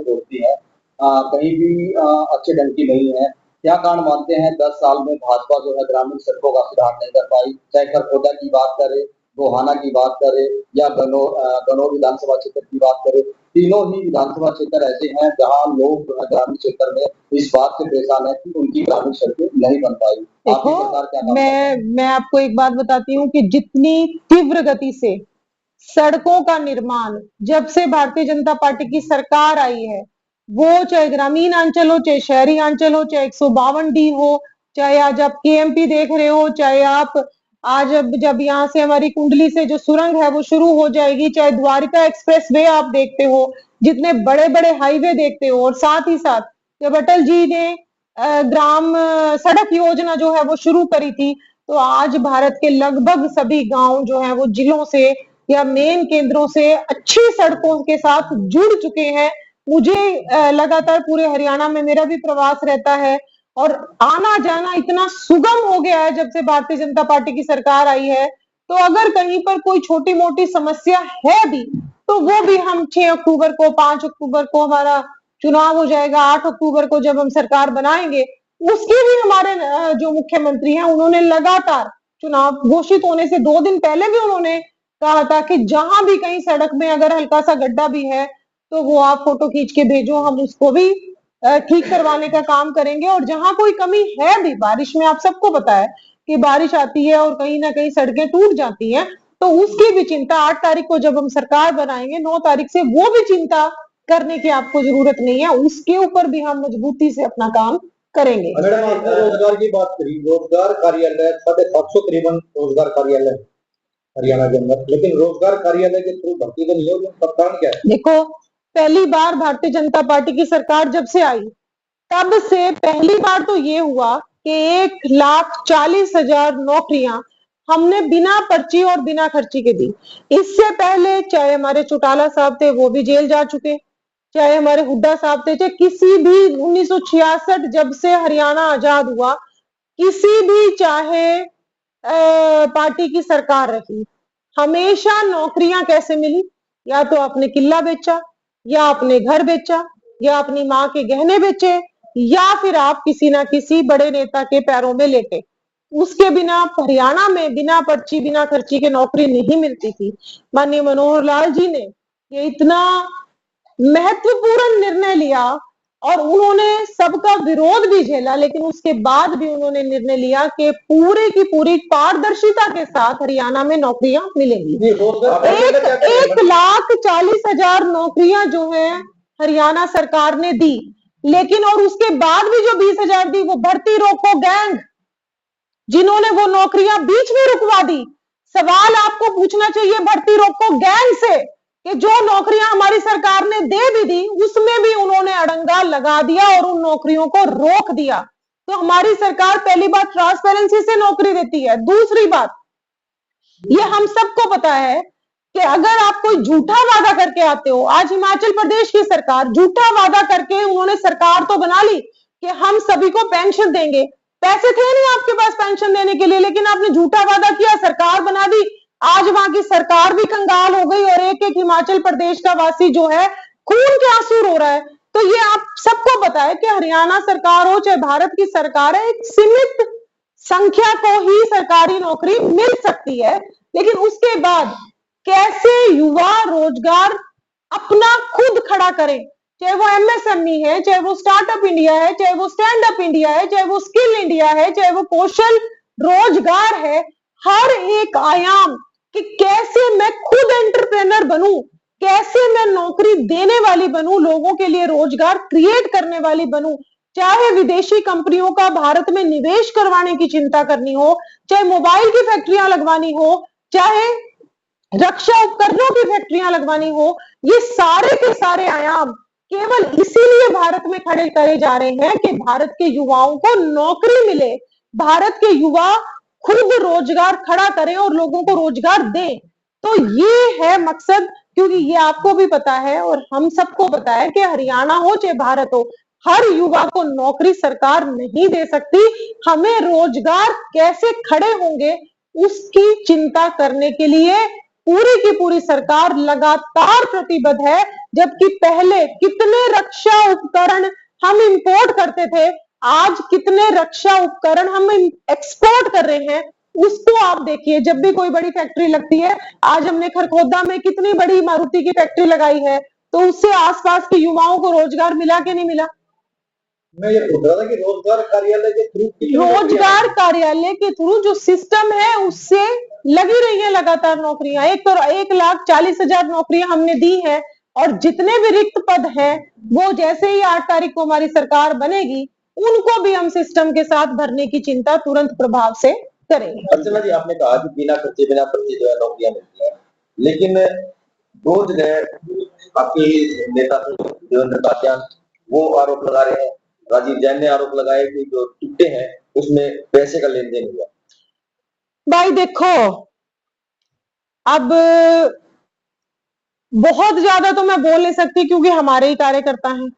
जोड़ती है, कहीं भी अच्छे ढंग की नहीं है। क्या कारण मानते हैं 10 साल में भाजपा जो है ग्रामीण सड़कों का सुधार नहीं कर पाई? चाहे खरखोदा की बात करें, गोहाना की बात करें या गनौर विधानसभा क्षेत्र की बात करें, तीनों ही विधानसभा क्षेत्र ऐसे हैं जहाँ लोग ग्रामीण क्षेत्र में इस बात से परेशान है कि उनकी ग्रामीण सड़कें नहीं बन पाई। आपकी सरकार क्या मैं आपको एक बात बताती हूँ कि जितनी तीव्र गति से सड़कों का निर्माण जब से भारतीय जनता पार्टी की सरकार आई है, वो चाहे ग्रामीण अंचल हो, चाहे शहरी अंचल हो, चाहे 152D हो, चाहे आज आप केएमपी देख रहे हो, चाहे आप आज जब यहाँ से हमारी कुंडली से जो सुरंग है वो शुरू हो जाएगी, चाहे द्वारिका एक्सप्रेस वे आप देखते हो, जितने बड़े बड़े हाईवे देखते हो, और साथ ही साथ जब अटल जी ने ग्राम सड़क योजना जो है वो शुरू करी थी, तो आज भारत के लगभग सभी गांव जो है वो जिलों से या मेन केंद्रों से अच्छी सड़कों के साथ जुड़ चुके हैं। मुझे लगातार पूरे हरियाणा में मेरा भी प्रवास रहता है और आना जाना इतना सुगम हो गया है जब से भारतीय जनता पार्टी की सरकार आई है। तो अगर कहीं पर कोई छोटी मोटी समस्या है भी, तो वो भी हम 6 अक्टूबर को, 5 अक्टूबर को हमारा चुनाव हो जाएगा, 8 अक्टूबर को जब हम सरकार बनाएंगे, उसके भी हमारे जो मुख्यमंत्री हैं उन्होंने लगातार चुनाव घोषित होने से 2 दिन पहले भी उन्होंने कहा था कि जहां भी कहीं सड़क में अगर हल्का सा गड्ढा भी है तो वो आप फोटो खींच के भेजो, हम उसको भी ठीक करवाने का काम करेंगे। और जहां कोई कमी है भी, बारिश में आप सबको पता है कि बारिश आती है और कहीं ना कहीं सड़कें टूट जाती हैं, तो उसकी भी चिंता 8 तारीख को जब हम सरकार बनाएंगे, 9 तारीख से वो भी चिंता करने की आपको जरूरत नहीं है, उसके ऊपर भी हम मजबूती से अपना काम करेंगे। मैडम, आपने रोजगार की बात करी, रोजगार कार्यालय 750 करीबन रोजगार कार्यालय हरियाणा के अंदर, लेकिन रोजगार कार्यालय के थ्रू भर्ती तो नहीं होगी, कारण क्या है? देखो, पहली बार भारतीय जनता पार्टी की सरकार जब से आई, तब से पहली बार तो ये हुआ कि 1,40,000 नौकरियां हमने बिना पर्ची और बिना खर्ची के दी। इससे पहले चाहे हमारे चौटाला साहब थे, वो भी जेल जा चुके, चाहे हमारे हुड्डा साहब थे, चाहे किसी भी 1966 जब से हरियाणा आजाद हुआ, किसी भी चाहे पार्टी की सरकार रही, हमेशा नौकरियां कैसे मिली? या तो आपने किला बेचा, या आपने घर बेचा, या अपनी माँ के गहने बेचे, या फिर आप किसी ना किसी बड़े नेता के पैरों में लेटे। उसके बिना हरियाणा में बिना पर्ची बिना खर्ची के नौकरी नहीं मिलती थी। माननीय मनोहर लाल जी ने ये इतना महत्वपूर्ण निर्णय लिया और उन्होंने सबका विरोध भी झेला, लेकिन उसके बाद भी उन्होंने निर्णय लिया कि पूरे की पूरी पारदर्शिता के साथ हरियाणा में नौकरियां मिलेंगी। 1,40,000 नौकरियां जो है हरियाणा सरकार ने दी, लेकिन और उसके बाद भी जो 20,000 दी वो भर्ती रोको गैंग, जिन्होंने वो नौकरियां बीच में रुकवा दी। सवाल आपको पूछना चाहिए भर्ती रोको गैंग से कि जो नौकरियां हमारी सरकार ने दे भी दी, उसमें भी उन्होंने अड़ंगा लगा दिया और उन नौकरियों को रोक दिया। तो हमारी सरकार पहली बात ट्रांसपेरेंसी से नौकरी देती है। दूसरी बात, ये हम सबको पता है कि अगर आप कोई झूठा वादा करके आते हो, आज हिमाचल प्रदेश की सरकार झूठा वादा करके उन्होंने सरकार तो बना ली कि हम सभी को पेंशन देंगे, पैसे थे नहीं आपके पास पेंशन देने के लिए, लेकिन आपने झूठा वादा किया, सरकार बना दी, आज वहां की सरकार भी कंगाल हो गई और एक एक हिमाचल प्रदेश का वासी जो है खून के आंसू रो रहा है। तो ये आप सबको पता है कि हरियाणा सरकार हो चाहे भारत की सरकार है, एक सीमित संख्या को ही सरकारी नौकरी मिल सकती है, लेकिन उसके बाद कैसे युवा रोजगार अपना खुद खड़ा करें, चाहे वो एमएसएमई है, चाहे वो स्टार्टअप इंडिया है, चाहे वो स्टैंड अप इंडिया है, चाहे वो स्किल इंडिया है, चाहे वो कौशल रोजगार है, हर एक आयाम कि कैसे मैं खुद एंटरप्रेनर बनूं, कैसे मैं नौकरी देने वाली बनूं, लोगों के लिए रोजगार क्रिएट करने वाली बनूं, चाहे विदेशी कंपनियों का भारत में निवेश करवाने की चिंता करनी हो, चाहे मोबाइल की फैक्ट्रियां लगवानी हो, चाहे रक्षा उपकरणों की फैक्ट्रियां लगवानी हो, ये सारे के सारे आयाम केवल इसीलिए भारत में खड़े करे जा रहे हैं कि भारत के युवाओं को नौकरी मिले, भारत के युवा खुद रोजगार खड़ा करें और लोगों को रोजगार दें। तो ये है मकसद, क्योंकि ये आपको भी पता है और हम सबको पता है कि हरियाणा हो चाहे भारत हो, हर युवा को नौकरी सरकार नहीं दे सकती। हमें रोजगार कैसे खड़े होंगे उसकी चिंता करने के लिए पूरी की पूरी सरकार लगातार प्रतिबद्ध है, जबकि पहले कितने हम इंपोर्ट करते थे, आज कितने रक्षा उपकरण हम एक्सपोर्ट कर रहे हैं, उसको आप देखिए। जब भी कोई बड़ी फैक्ट्री लगती है, आज हमने खरखोदा में कितनी बड़ी मारुति की फैक्ट्री लगाई है, तो उससे आसपास के युवाओं को रोजगार मिला कि नहीं मिला? मैं ये पूछ रहा था कि रोजगार कार्यालय के थ्रू रोजगार कार्यालय के थ्रू जो सिस्टम है उससे लगी रही है लगातार नौकरियां। 1,40,000 नौकरियां हमने दी है, और जितने भी रिक्त पद हैं वो जैसे ही 8 तारीख को हमारी सरकार बनेगी, उनको भी हम सिस्टम के साथ भरने की चिंता तुरंत प्रभाव से करेंगे। अर्चना जी, आपने कहा कि बिना खर्चे बिना पर्चे जो है नौकरियां मिलती हैं, लेकिन रोज गए आपके नेता देवेंद्र कात्यान वो आरोप लगा रहे हैं, राजीव जैन ने आरोप लगाया कि जो टिकटें हैं उसमें पैसे का लेन देन हुआ। भाई देखो, अब बहुत ज्यादा तो मैं बोल नहीं सकती क्योंकि हमारे ही कार्यकर्ता हैं,